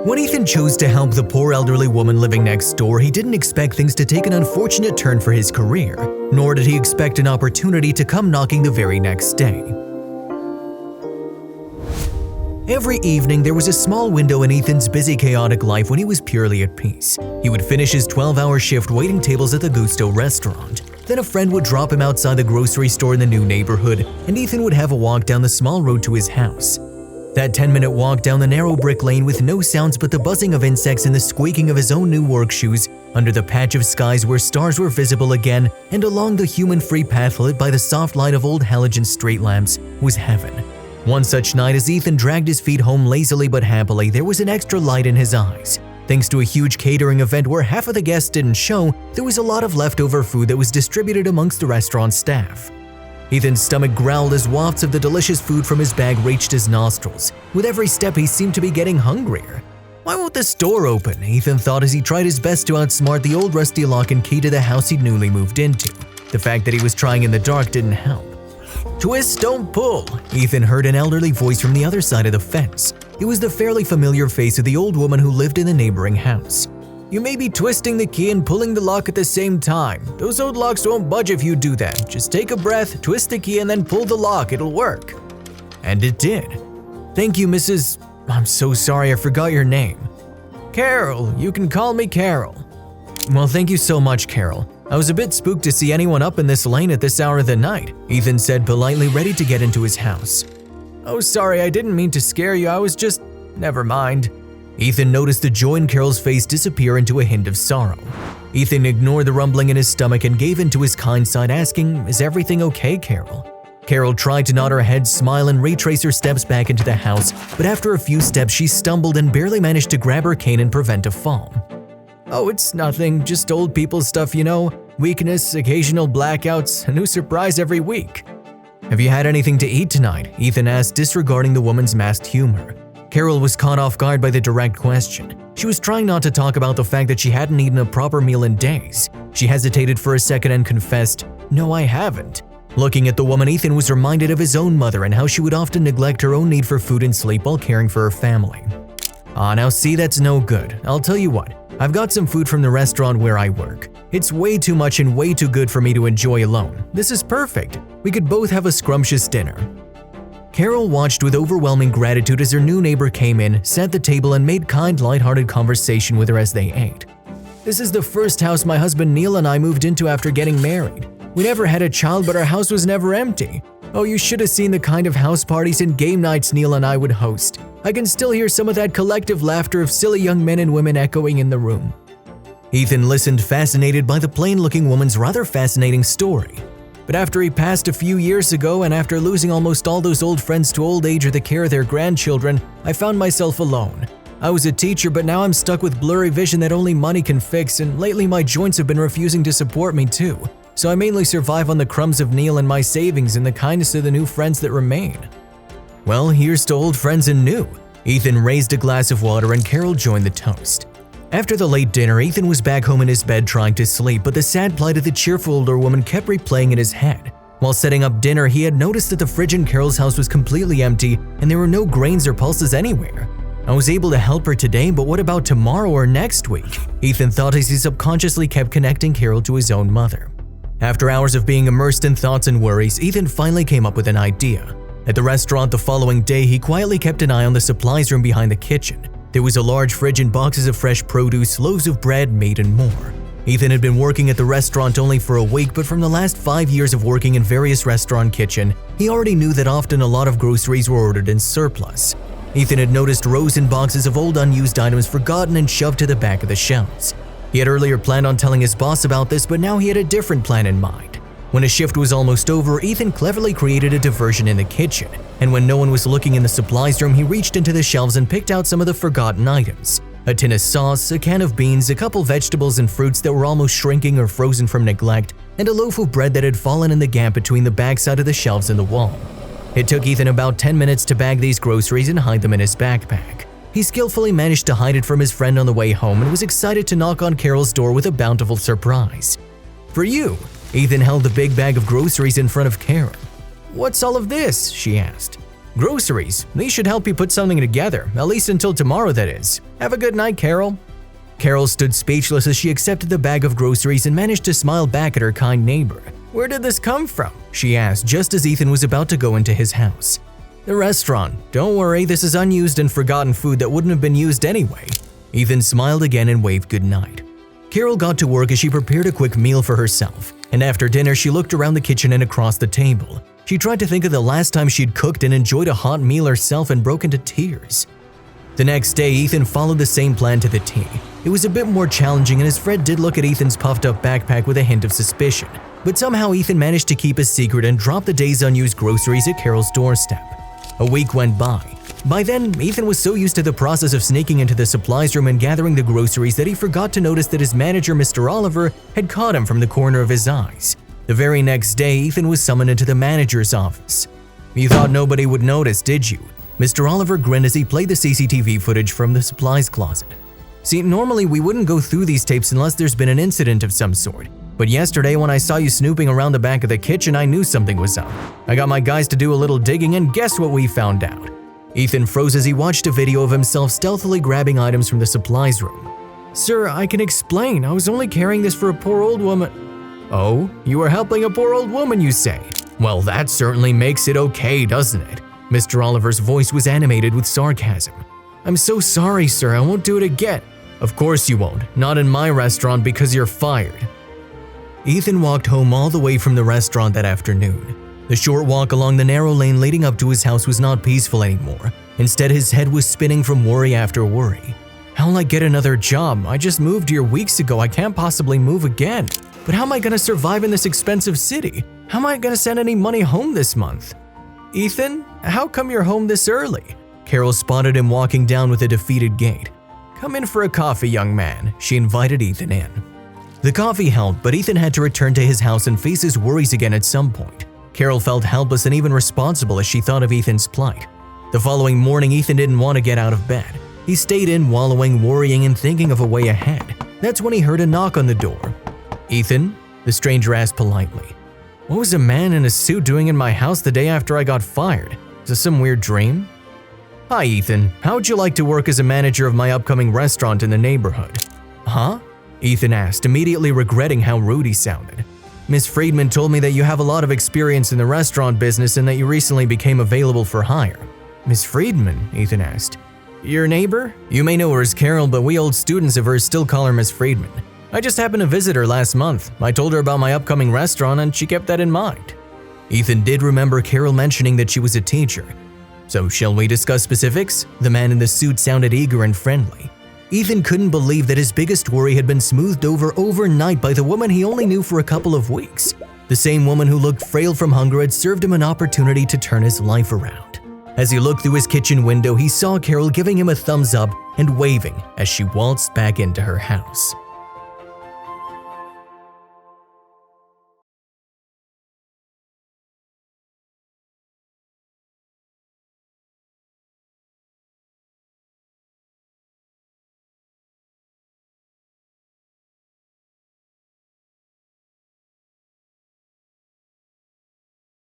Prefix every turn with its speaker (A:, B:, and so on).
A: When Ethan chose to help the poor elderly woman living next door, he didn't expect things to take an unfortunate turn for his career, nor did he expect an opportunity to come knocking the very next day. Every evening, there was a small window in Ethan's busy, chaotic life when he was purely at peace. He would finish his 12-hour shift waiting tables at the Gusto restaurant. Then a friend would drop him outside the grocery store in the new neighborhood, and Ethan would have a walk down the small road to his house. That 10-minute walk down the narrow brick lane with no sounds but the buzzing of insects and the squeaking of his own new work shoes, under the patch of skies where stars were visible again, and along the human-free path lit by the soft light of old halogen street lamps, was heaven. One such night, as Ethan dragged his feet home lazily but happily, there was an extra light in his eyes. Thanks to a huge catering event where half of the guests didn't show, there was a lot of leftover food that was distributed amongst the restaurant staff. Ethan's stomach growled as wafts of the delicious food from his bag reached his nostrils. With every step, he seemed to be getting hungrier. Why won't the store open? Ethan thought as he tried his best to outsmart the old rusty lock and key to the house he'd newly moved into. The fact that he was trying in the dark didn't help. "Twist, don't pull," Ethan heard an elderly voice from the other side of the fence. It was the fairly familiar face of the old woman who lived in the neighboring house. "You may be twisting the key and pulling the lock at the same time. Those old locks won't budge if you do that. Just take a breath, twist the key, and then pull the lock. It'll work." And it did. "Thank you, Mrs. I'm so sorry, I forgot your name." "Carol. You can call me Carol." "Well, thank you so much, Carol. I was a bit spooked to see anyone up in this lane at this hour of the night," Ethan said politely, ready to get into his house. "Oh, sorry, I didn't mean to scare you. I was just… never mind." Ethan noticed the joy in Carol's face disappear into a hint of sorrow. Ethan ignored the rumbling in his stomach and gave in to his kind side, asking, "Is everything okay, Carol?" Carol tried to nod her head, smile, and retrace her steps back into the house, but after a few steps she stumbled and barely managed to grab her cane and prevent a fall. "Oh, it's nothing, just old people stuff, you know. Weakness, occasional blackouts, a new surprise every week." "Have you had anything to eat tonight?" Ethan asked, disregarding the woman's masked humor. Carol was caught off guard by the direct question. She was trying not to talk about the fact that she hadn't eaten a proper meal in days. She hesitated for a second and confessed, "No, I haven't." Looking at the woman, Ethan was reminded of his own mother and how she would often neglect her own need for food and sleep while caring for her family. Now see, that's no good. I'll tell you what, I've got some food from the restaurant where I work. It's way too much and way too good for me to enjoy alone. This is perfect. We could both have a scrumptious dinner." Carol watched with overwhelming gratitude as her new neighbor came in, set the table, and made kind, lighthearted conversation with her as they ate. "This is the first house my husband Neil and I moved into after getting married. We never had a child, but our house was never empty. Oh, you should have seen the kind of house parties and game nights Neil and I would host. I can still hear some of that collective laughter of silly young men and women echoing in the room." Ethan listened, fascinated by the plain-looking woman's rather fascinating story. "But after he passed a few years ago, and after losing almost all those old friends to old age or the care of their grandchildren, I found myself alone. I was a teacher, but now I'm stuck with blurry vision that only money can fix, and lately my joints have been refusing to support me too. So I mainly survive on the crumbs of Neil and my savings and the kindness of the new friends that remain." "Well, here's to old friends and new." Ethan raised a glass of water and Carol joined the toast. After the late dinner, Ethan was back home in his bed trying to sleep, but the sad plight of the cheerful older woman kept replaying in his head. While setting up dinner, he had noticed that the fridge in Carol's house was completely empty and there were no grains or pulses anywhere. "I was able to help her today, but what about tomorrow or next week?" Ethan thought as he subconsciously kept connecting Carol to his own mother. After hours of being immersed in thoughts and worries, Ethan finally came up with an idea. At the restaurant the following day, he quietly kept an eye on the supplies room behind the kitchen. There was a large fridge and boxes of fresh produce, loaves of bread, meat, and more. Ethan had been working at the restaurant only for a week, but from the last 5 years of working in various restaurant kitchens, he already knew that often a lot of groceries were ordered in surplus. Ethan had noticed rows and boxes of old unused items forgotten and shoved to the back of the shelves. He had earlier planned on telling his boss about this, but now he had a different plan in mind. When his shift was almost over, Ethan cleverly created a diversion in the kitchen, and when no one was looking in the supplies room, he reached into the shelves and picked out some of the forgotten items. A tin of sauce, a can of beans, a couple vegetables and fruits that were almost shrinking or frozen from neglect, and a loaf of bread that had fallen in the gap between the backside of the shelves and the wall. It took Ethan about 10 minutes to bag these groceries and hide them in his backpack. He skillfully managed to hide it from his friend on the way home and was excited to knock on Carol's door with a bountiful surprise. "For you." Ethan held the big bag of groceries in front of Carol. "What's all of this?" she asked. Groceries. These should help you put something together, at least until tomorrow, that is. Have a good night, Carol." Carol stood speechless as she accepted the bag of groceries and managed to smile back at her kind neighbor. "Where did this come from?" she asked just as Ethan was about to go into his house. "The restaurant. Don't worry, this is unused and forgotten food that wouldn't have been used anyway." Ethan smiled again and waved goodnight. Carol got to work as she prepared a quick meal for herself, and after dinner she looked around the kitchen and across the table. She tried to think of the last time she'd cooked and enjoyed a hot meal herself and broke into tears. The next day, Ethan followed the same plan to the T. It was a bit more challenging, and his friend did look at Ethan's puffed-up backpack with a hint of suspicion. But somehow Ethan managed to keep a secret and drop the day's unused groceries at Carol's doorstep. A week went by. By then, Ethan was so used to the process of sneaking into the supplies room and gathering the groceries that he forgot to notice that his manager, Mr. Oliver, had caught him from the corner of his eyes. The very next day, Ethan was summoned into the manager's office. "You thought nobody would notice, did you?" Mr. Oliver grinned as he played the CCTV footage from the supplies closet. "See, normally we wouldn't go through these tapes unless there's been an incident of some sort. But yesterday when I saw you snooping around the back of the kitchen, I knew something was up. I got my guys to do a little digging, and guess what we found out?" Ethan froze as he watched a video of himself stealthily grabbing items from the supplies room. "Sir, I can explain. I was only carrying this for a poor old woman." "Oh, you were helping a poor old woman, you say? Well, that certainly makes it okay, doesn't it?" Mr. Oliver's voice was animated with sarcasm. "I'm so sorry, sir. I won't do it again." "Of course you won't. Not in my restaurant, because you're fired." Ethan walked home all the way from the restaurant that afternoon. The short walk along the narrow lane leading up to his house was not peaceful anymore. Instead, his head was spinning from worry after worry. "How'll I get another job? I just moved here weeks ago. I can't possibly move again. But how am I going to survive in this expensive city? How am I going to send any money home this month?" "Ethan, how come you're home this early?" Carol spotted him walking down with a defeated gait. "Come in for a coffee, young man," she invited Ethan in. The coffee helped, but Ethan had to return to his house and face his worries again at some point. Carol felt helpless and even responsible as she thought of Ethan's plight. The following morning, Ethan didn't want to get out of bed. He stayed in, wallowing, worrying, and thinking of a way ahead. That's when he heard a knock on the door. "Ethan?" the stranger asked politely. "What was a man in a suit doing in my house the day after I got fired? Is this some weird dream?" "Hi, Ethan. How would you like to work as a manager of my upcoming restaurant in the neighborhood?" "Huh?" Ethan asked, immediately regretting how rude he sounded. "Miss Friedman told me that you have a lot of experience in the restaurant business and that you recently became available for hire." "Miss Friedman?" Ethan asked. "Your neighbor? You may know her as Carol, but we old students of hers still call her Miss Friedman. I just happened to visit her last month. I told her about my upcoming restaurant and she kept that in mind." Ethan did remember Carol mentioning that she was a teacher. "So shall we discuss specifics?" The man in the suit sounded eager and friendly. Ethan couldn't believe that his biggest worry had been smoothed over overnight by the woman he only knew for a couple of weeks. The same woman who looked frail from hunger had served him an opportunity to turn his life around. As he looked through his kitchen window, he saw Carol giving him a thumbs up and waving as she waltzed back into her house.